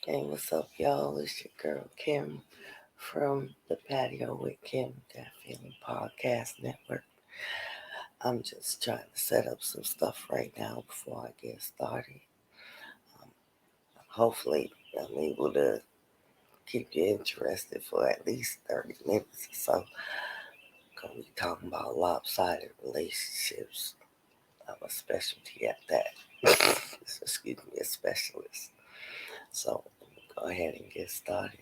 Hey, what's up, y'all? It's your girl Kim from the Patio with Kim, that feeling podcast network. I'm just trying to set up some stuff right now before I get started. Um, Hopefully, I'm able to keep you interested for at least 30 minutes or so. Gonna be talking about lopsided relationships. I'm a specialty at that. Excuse me, a specialist. So, go ahead and get started.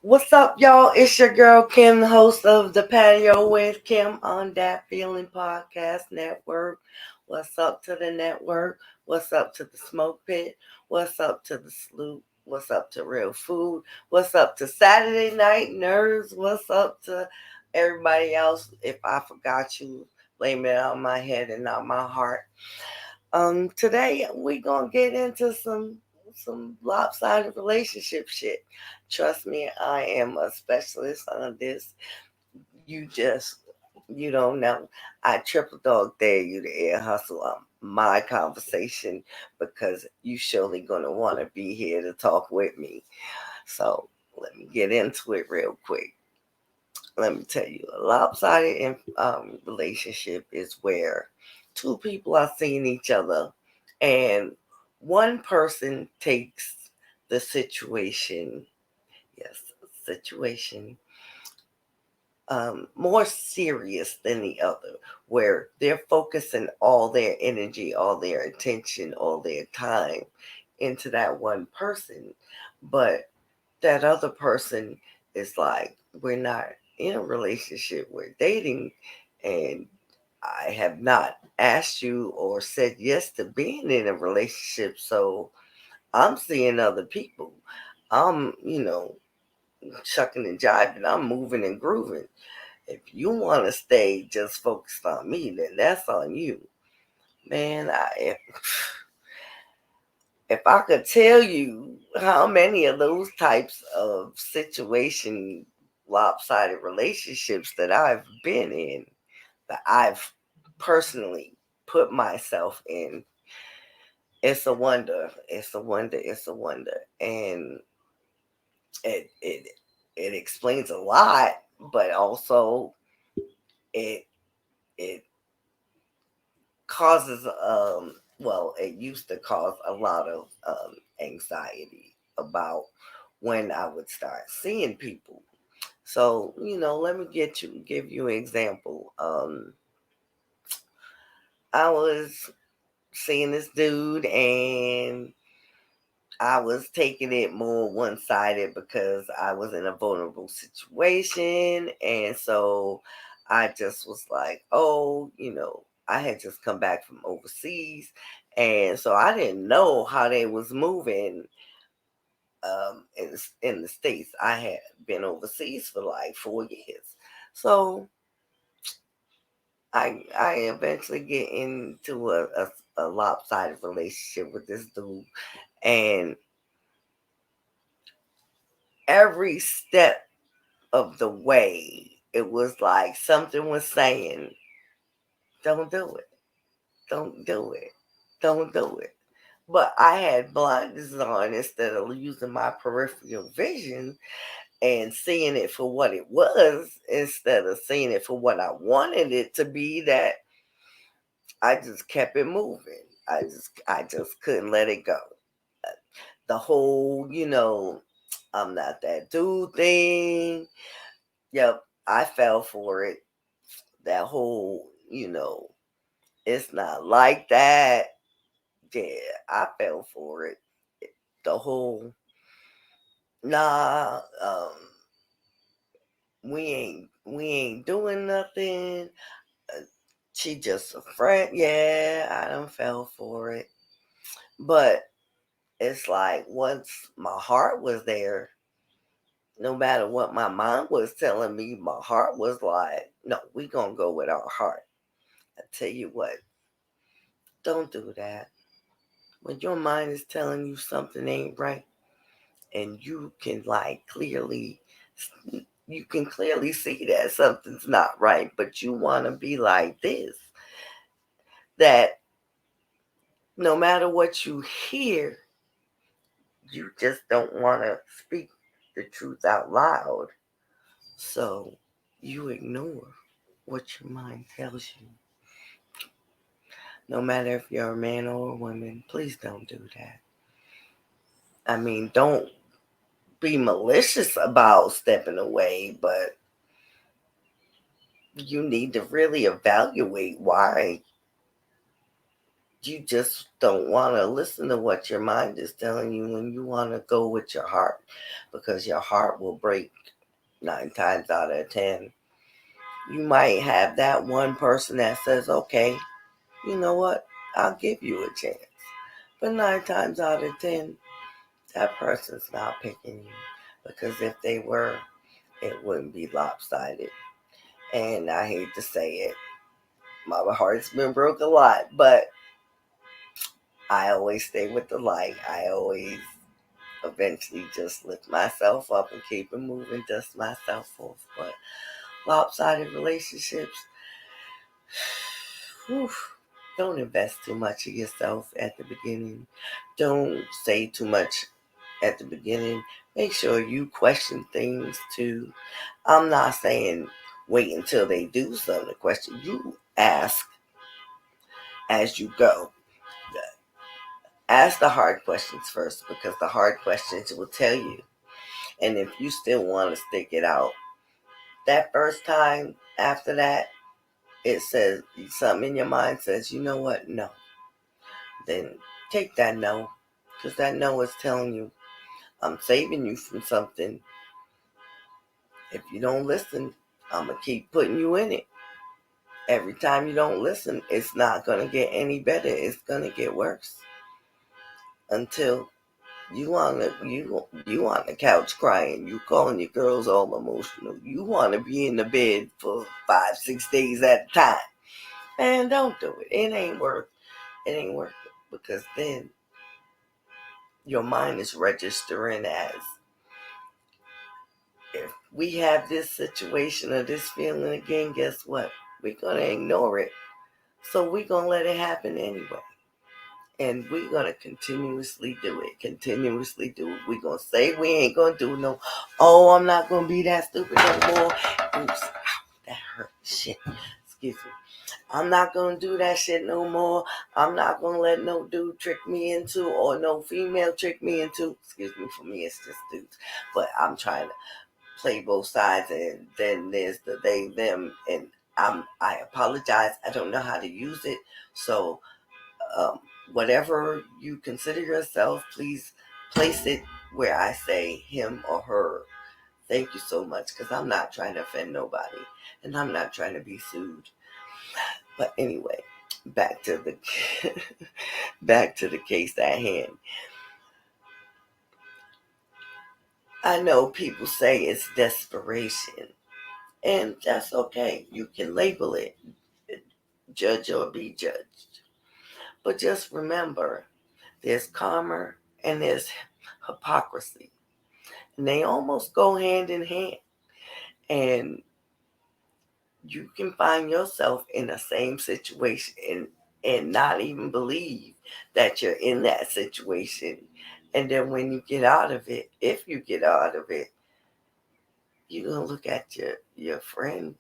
What's up, y'all? It's your girl Kim, the host of the Patio with Kim on that Feeling Podcast Network. What's up to the network? What's up to the smoke pit? What's up to the sloop? What's up to real food? What's up to Saturday night nerds? What's up to everybody else? If I forgot you, blame it on my head and not my heart. Today we gonna get into some lopsided relationship shit. Trust me, I am a specialist on this. You don't know. I triple dog dare you to air hustle on my conversation because you surely gonna want to be here to talk with me. So let me get into it real quick. Let me tell you, a lopsided relationship is where two people are seeing each other and one person takes the situation, yes, situation, more serious than the other, where they're focusing all their energy, all their attention, all their time into that one person. But that other person is like, we're not in a relationship, we're dating, and I have not asked you or said yes to being in a relationship, so I'm seeing other people. I'm, chucking and jiving, I'm moving and grooving. If you want to stay just focused on me, then that's on you. Man, if I could tell you how many of those types of situation lopsided relationships that I've been in, that I've personally put myself in, it's a wonder. It's a wonder. It's a wonder. And it it it explains a lot, but also it it causes well, it used to cause a lot of anxiety about when I would start seeing people. So, let me give you an example. I was seeing this dude and I was taking it more one sided because I was in a vulnerable situation. And so I just was like, oh, I had just come back from overseas. And so I didn't know how they was moving in the States. I had been overseas for like 4 years. So I eventually get into a lopsided relationship with this dude. And every step of the way, it was like something was saying, don't do it, don't do it, don't do it. But I had blinders on instead of using my peripheral vision and seeing it for what it was instead of seeing it for what I wanted it to be, that I just kept it moving. I just couldn't let it go. The whole, I'm not that dude thing. Yep, I fell for it. That whole, It's not like that. Yeah, I fell for it. The whole nah, we ain't doing nothing. Uh, She just a friend. Yeah, I done fell for it. But it's like once my heart was there, no matter what my mind was telling me, my heart was like, no, we gonna go with our heart. I tell you what, don't do that. When your mind is telling you something ain't right, and you can clearly see that something's not right, but you want to be like this, that no matter what you hear, you just don't want to speak the truth out loud. So you ignore what your mind tells you. No matter if you're a man or a woman, please don't do that. I mean, don't be malicious about stepping away, but you need to really evaluate why you just don't want to listen to what your mind is telling you when you want to go with your heart, because your heart will break 9 times out of 10. You might have that one person that says, okay, you know what, I'll give you a chance. But 9 times out of 10, that person's not picking you, because if they were, it wouldn't be lopsided. And I hate to say it, my heart's been broke a lot, but I always stay with the light. I always eventually just lift myself up and keep it moving, dust myself off. But lopsided relationships, whew, don't invest too much of yourself at the beginning. Don't say too much at the beginning. Make sure you question things too. I'm not saying wait until they do something to question. You ask as you go. Ask the hard questions first, because the hard questions will tell you. And if you still want to stick it out, that first time after that, it says something in your mind says, you know what? No. Then take that no, because that no is telling you, I'm saving you from something. If you don't listen, I'm going to keep putting you in it. Every time you don't listen, it's not going to get any better. It's going to get worse until you on the couch crying. You calling your girls all emotional. You want to be in the bed for 5-6 days at a time. Man, don't do it. It ain't worth. It ain't worth it, because then your mind is registering as, if we have this situation or this feeling again, guess what? We're gonna ignore it. So we're gonna let it happen anyway. And we're gonna continuously do it. Continuously do it. We're gonna say we ain't gonna do no, oh, I'm not gonna be that stupid no more. Oops, that hurt. Shit. Excuse me. I'm not gonna do that shit no more. I'm not gonna let no dude trick me into, or no female trick me into. Excuse me, for me it's just dudes. But I'm trying to play both sides, and then there's the they, them, and I apologize. I don't know how to use it. So um, whatever you consider yourself, please place it where I say him or her. Thank you so much, because I'm not trying to offend nobody, and I'm not trying to be sued. But anyway, back to the back to the case at hand. I know people say it's desperation, and that's okay. You can label it, judge or be judged. But just remember, there's karma and there's hypocrisy, and they almost go hand in hand. And you can find yourself in the same situation, and not even believe that you're in that situation. And then when you get out of it, if you get out of it, you're gonna look at your friend,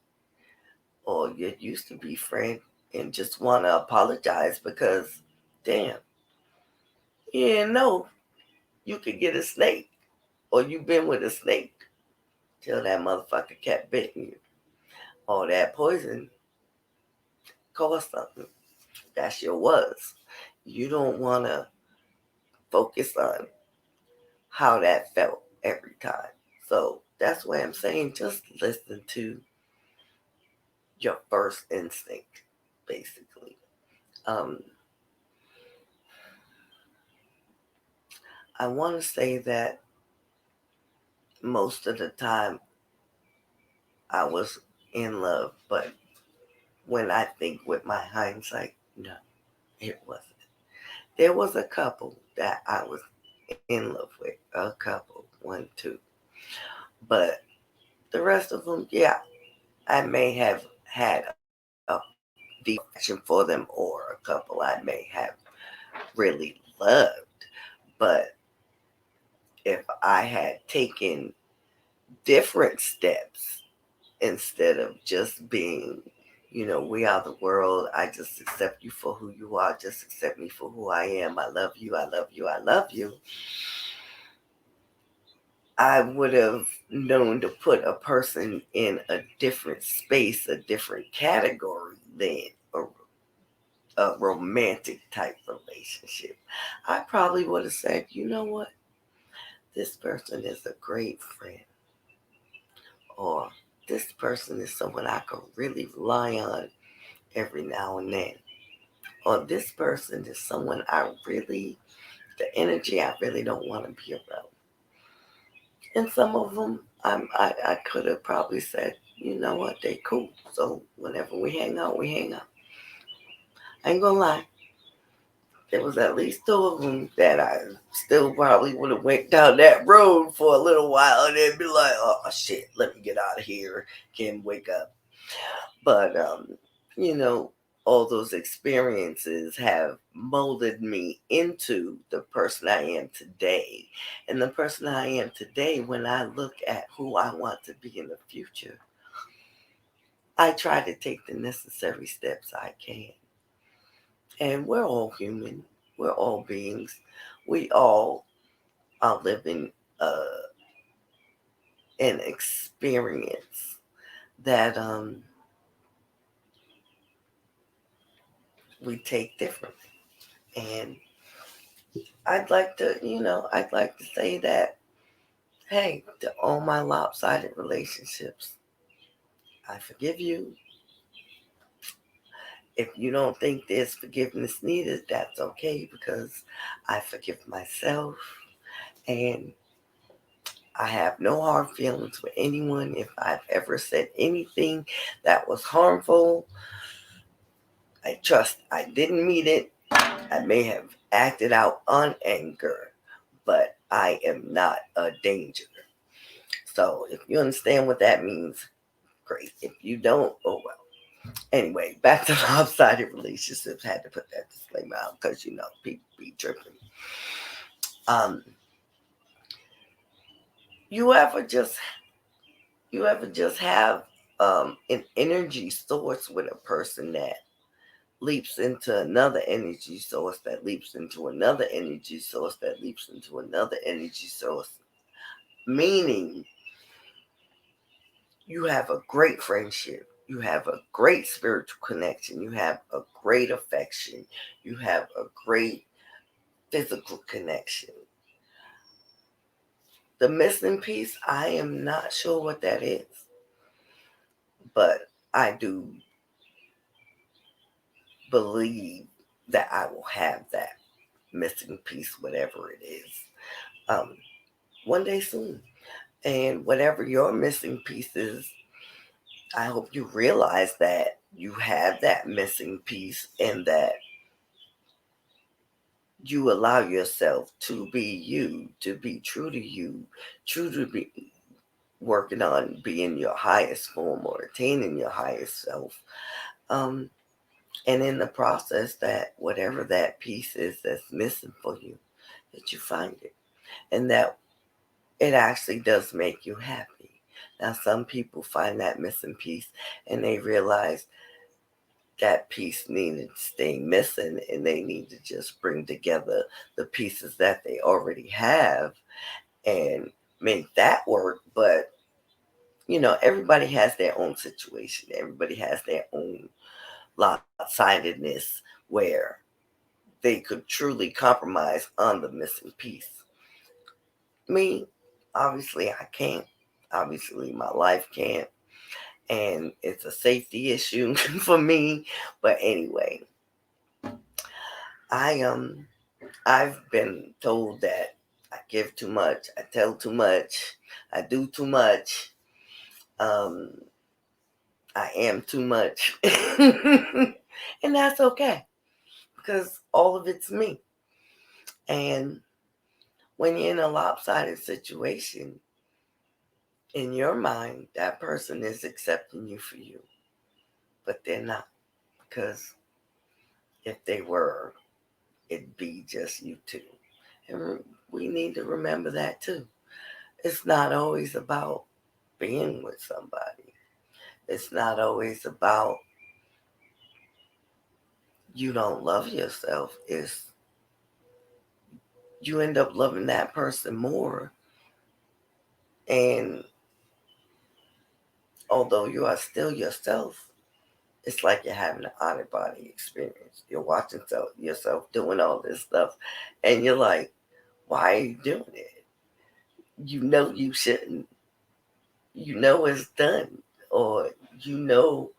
or your used to be friend, and just want to apologize, because damn, you didn't know you could get a snake, or you been with a snake till that motherfucker kept biting you, or that poison caused something. That's your was. You don't want to focus on how that felt every time. So that's why I'm saying just listen to your first instinct, basically. Um, I want to say that most of the time I was in love, but when I think with my hindsight, no, it wasn't. There was a couple that I was in love with, a couple, one, two, but the rest of them, yeah, I may have had a deep affection for them, or a couple I may have really loved. But if I had taken different steps instead of just being, we are the world, I just accept you for who you are, just accept me for who I am, I love you, I love you, I love you, I would have known to put a person in a different space, a different category than a romantic type relationship. I probably would have said, you know what? This person is a great friend, or this person is someone I could really rely on every now and then, or this person is someone the energy I really don't want to be around. And some of them, I could have probably said, you know what, they cool. So whenever we hang out, we hang out. I ain't gonna lie. There was at least two of them that I still probably would have went down that road for a little while and then be like, oh shit, let me get out of here, can wake up. But you know, all those experiences have molded me into the person I am today. And the person I am today, when I look at who I want to be in the future, I try to take the necessary steps I can. And we're all human. We're all beings. We all are living an experience that we take differently. And I'd like to say that, hey, to all my lopsided relationships, I forgive you. If you don't think there's forgiveness needed, that's okay because I forgive myself, and I have no hard feelings for anyone. If I've ever said anything that was harmful, I trust I didn't mean it. I may have acted out on anger, but I am not a danger. So if you understand what that means, great. If you don't, oh well. Anyway, back to lopsided relationships. Had to put that disclaimer out because people be tripping. Um, you ever just have an energy source with a person that leaps into another energy source that leaps into another energy source that leaps into another energy source, meaning you have a great friendship, you have a great spiritual connection, you have a great affection, you have a great physical connection. The missing piece, I am not sure what that is, but I do believe that I will have that missing piece, whatever it is, um, one day soon. And whatever your missing piece is, I hope you realize that you have that missing piece and that you allow yourself to be you, to be true to you, true to be working on being your highest form or attaining your highest self. Um, and in the process, that whatever that piece is that's missing for you, that you find it. And that it actually does make you happy. Now, some people find that missing piece and they realize that piece needed to stay missing and they need to just bring together the pieces that they already have and make that work. But, everybody has their own situation, everybody has their own lopsidedness where they could truly compromise on the missing piece. Me, obviously, I can't. Obviously, my life can't. And it's a safety issue for me. But anyway, I I've been told that I give too much, I tell too much, I do too much, um, I am too much. And that's okay because all of it's me. And when you're in a lopsided situation, in your mind, that person is accepting you for you, but they're not. Because if they were, it'd be just you two. And we need to remember that too. It's not always about being with somebody. It's not always about you don't love yourself. It's you end up loving that person more. And although you are still yourself, it's like you're having an out of body experience. You're watching yourself doing all this stuff, and you're like, why are you doing it? You know you shouldn't. You know it's done, or you know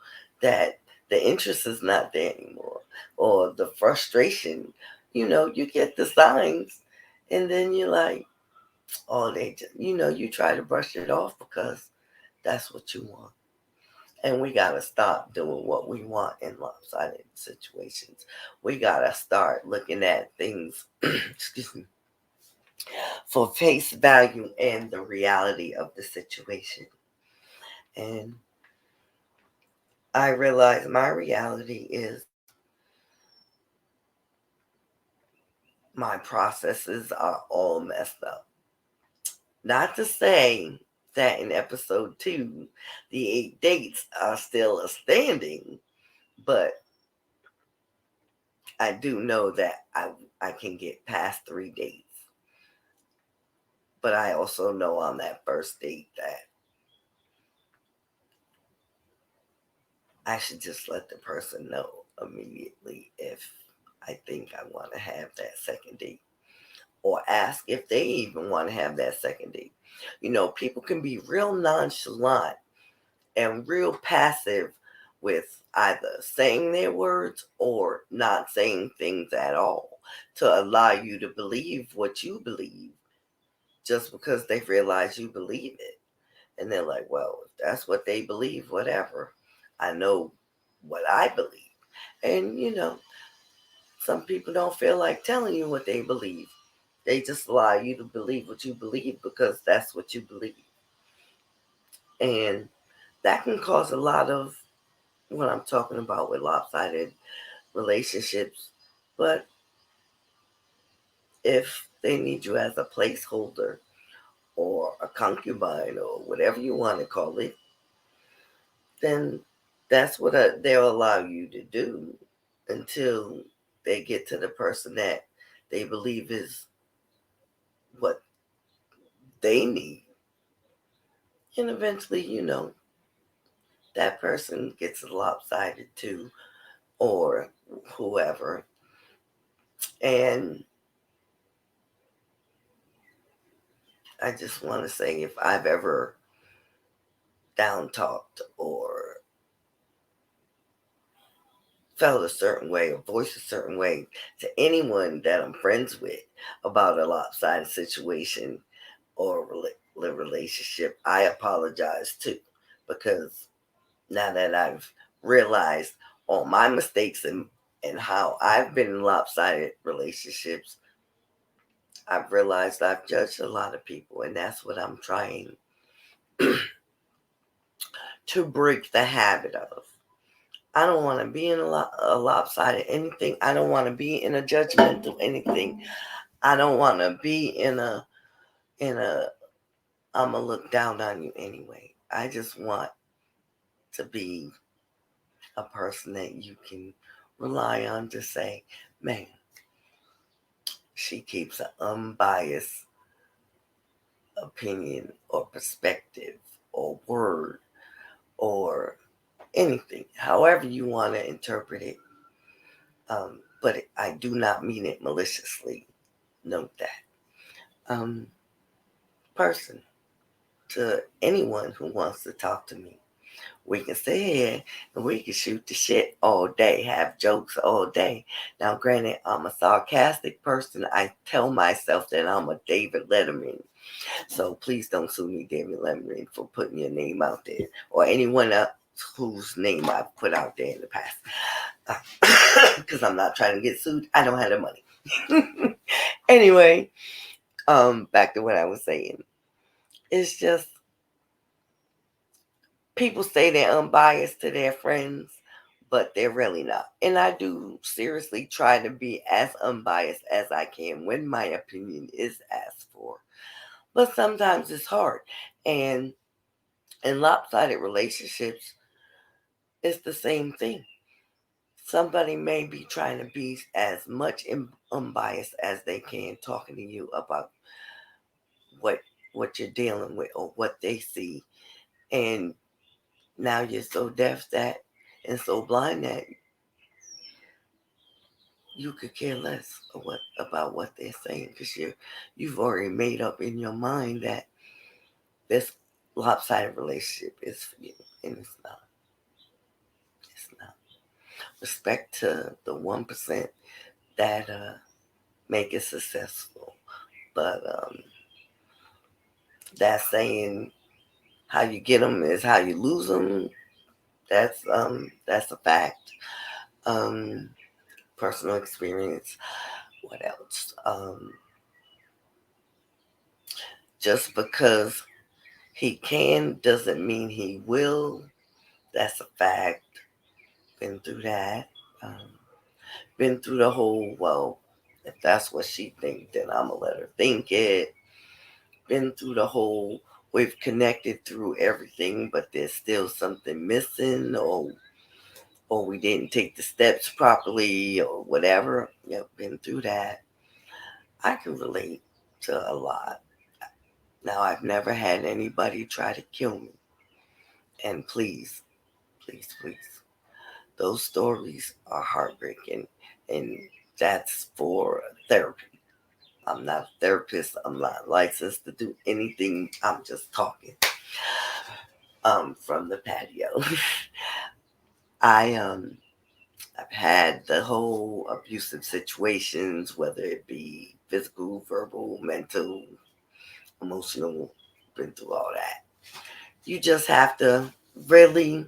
that the interest is not there anymore, or the frustration. You get the signs, and then you're like, oh, they just, you try to brush it off because that's what you want. And we got to stop doing what we want in lopsided situations. We got to start looking at things, excuse me, for face value and the reality of the situation. And I realize my reality is my processes are all messed up. Not to say that in episode 2, the 8 dates are still standing, but I do know that I can get past 3 dates. But I also know on that first date that I should just let the person know immediately if I think I want to have that second date, or ask if they even want to have that second date. People can be real nonchalant and real passive with either saying their words or not saying things at all to allow you to believe what you believe just because they realize you believe it. And they're like, well, if that's what they believe, whatever. I know what I believe. And, some people don't feel like telling you what they believe. They just allow you to believe what you believe because that's what you believe. And that can cause a lot of what I'm talking about with lopsided relationships. But if they need you as a placeholder or a concubine or whatever you want to call it, then that's what they'll allow you to do until they get to the person that they believe is what they need. And eventually, that person gets lopsided too, or whoever. And I just want to say if I've ever down talked or felt a certain way or voiced a certain way to anyone that I'm friends with about a lopsided situation or relationship, I apologize too. Because now that I've realized all my mistakes and how I've been in lopsided relationships, I've realized I've judged a lot of people, and that's what I'm trying to break the habit of. I don't want to be in a lopsided anything. I don't want to be in a judgmental anything. I don't want to be in a I'm gonna look down on you anyway. I just want to be a person that you can rely on to say, man, she keeps an unbiased opinion or perspective or word or anything, however you want to interpret it. But I do not mean it maliciously. Note that. Um, Person, to anyone who wants to talk to me, we can sit here and we can shoot the shit all day, have jokes all day. Now, granted, I'm a sarcastic person. I tell myself that I'm a David Letterman. So please don't sue me, David Letterman, for putting your name out there or anyone else whose name I've put out there in the past. Because I'm not trying to get sued. I don't have the money. Anyway, back to what I was saying. It's just people say they're unbiased to their friends, but they're really not. And I do seriously try to be as unbiased as I can when my opinion is asked for. But sometimes it's hard. And in lopsided relationships, it's the same thing. Somebody may be trying to be as much unbiased as they can, talking to you about what what you're dealing with or what they see, and now you're so deaf that and so blind that you could care less about what they're saying because you've already made up in your mind that this lopsided relationship is for you, and it's not. It's not. Respect to the 1% that make it successful, but that saying how you get them is how you lose them. That's a fact. Um, Personal experience. What else? Just because he can doesn't mean he will. That's a fact. Been through that. Um, been through the whole, well, if that's what she thinks, then I'm going to let her think it. Been through the whole, we've connected through everything, but there's still something missing, or we didn't take the steps properly, or whatever. Yep, been through that. I can relate to a lot. Now, I've never had anybody try to kill me. And please, please, please, those stories are heartbreaking. And that's for therapy. I'm not a therapist. I'm not licensed to do anything. I'm just talking from the patio. I I've had the whole abusive situations, whether it be physical, verbal, mental, emotional, been through all that. You just have to really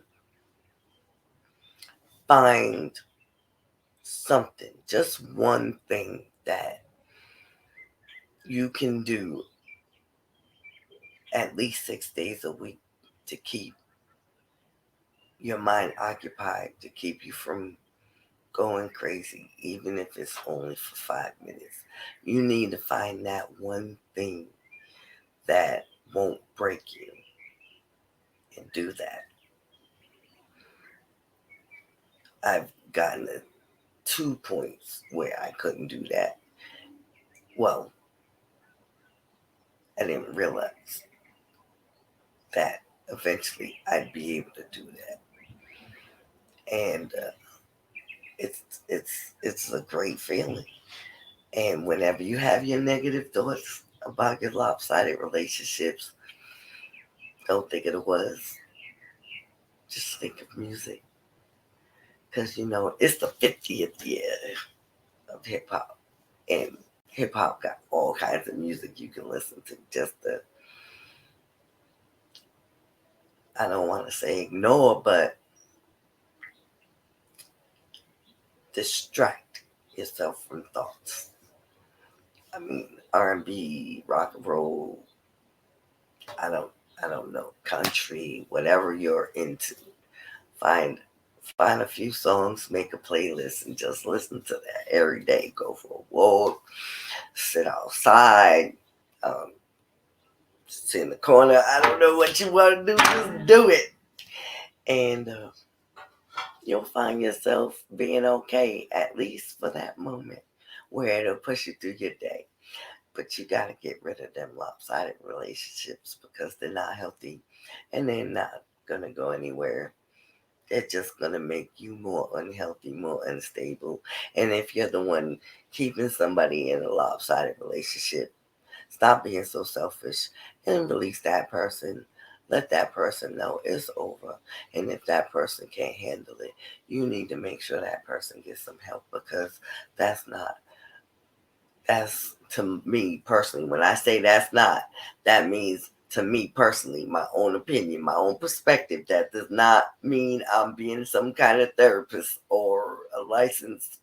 find something, just one thing that you can do at least 6 days a week to keep your mind occupied, to keep you from going crazy, even if it's only for 5 minutes. You need to find that one thing that won't break you and do that. I've gotten to 2 points where I couldn't do that. Well, I didn't realize that eventually I'd be able to do that. And it's a great feeling. And whenever you have your negative thoughts about your lopsided relationships, don't think of the was. Just think of music. Because, it's the 50th year of hip hop. And hip hop got all kinds of music you can listen to. Just to, I don't want to say ignore, but distract yourself from thoughts. I mean, R&B, rock and roll, I don't I don't know, country, whatever you're into. Find find a few songs, make a playlist, and just listen to that every day. Go for a walk, sit outside, um, sit in the corner. I don't know what you want to do, just do it, and you'll find yourself being okay at least for that moment, where it'll push you through your day. But you got to get rid of them lopsided relationships because they're not healthy and they're not gonna go anywhere. they're just going to make you more unhealthy, more unstable. And if you're the one keeping somebody in a lopsided relationship, stop being so selfish and release that person. Let that person know it's over. And if that person can't handle it, you need to make sure that person gets some help, because that's to me personally. When I say that's not, that means to me personally, my own opinion, my own perspective. That does not mean I'm being some kind of therapist or a licensed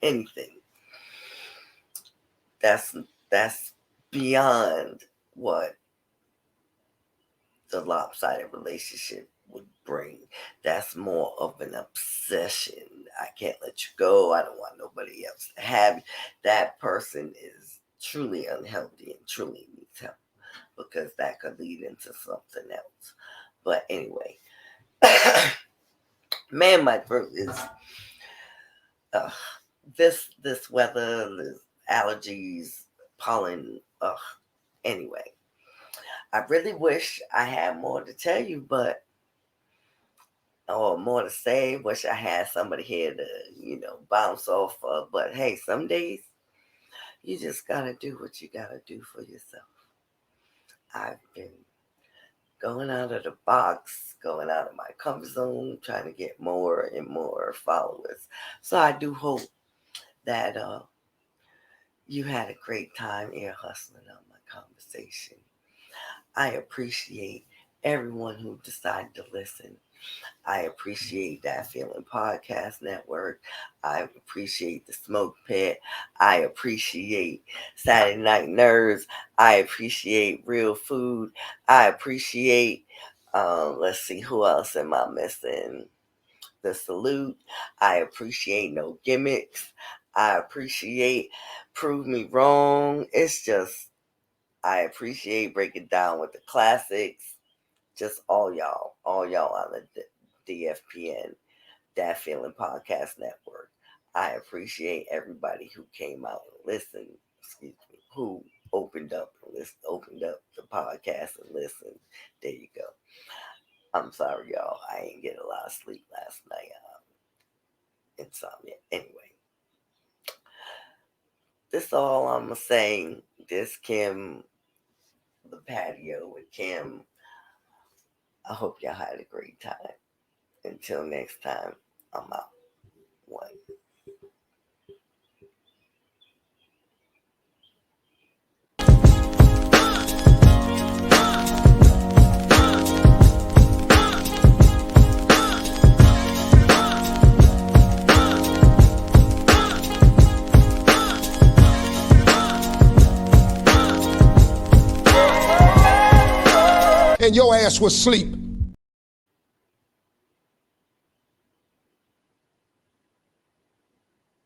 anything. That's beyond what the lopsided relationship would bring. That's more of an obsession. I can't let you go. I don't want nobody else to have you. That person is truly unhealthy and truly needs help, because that could lead into something else. But anyway, man, my throat is this weather, this allergies, pollen. Anyway, I really wish I had more to tell you, or more to say. Wish I had somebody here to, bounce off of. But hey, some days you just gotta do what you gotta do for yourself. I've been going out of the box, going out of my comfort zone, trying to get more and more followers. So I do hope that you had a great time ear hustling on my conversation. I appreciate everyone who decided to listen. I appreciate That Feeling Podcast Network. I appreciate the Smoke Pit. I appreciate Saturday Night Nerds. I appreciate Real Food. I appreciate, let's see, who else am I missing? The Salute. I appreciate No Gimmicks. I appreciate Prove Me Wrong. It's just, I appreciate Breaking Down with the Classics. Just all y'all on the DFPN, That Feeling Podcast Network. I appreciate everybody who came out and listened, who opened up the podcast and listened. There you go. I'm sorry, y'all. I ain't get a lot of sleep last night. Insomnia. Anyway, this all I'm saying. This Kim, the patio with Kim. I hope y'all had a great time. Until next time, I'm out. One. And your ass was asleep.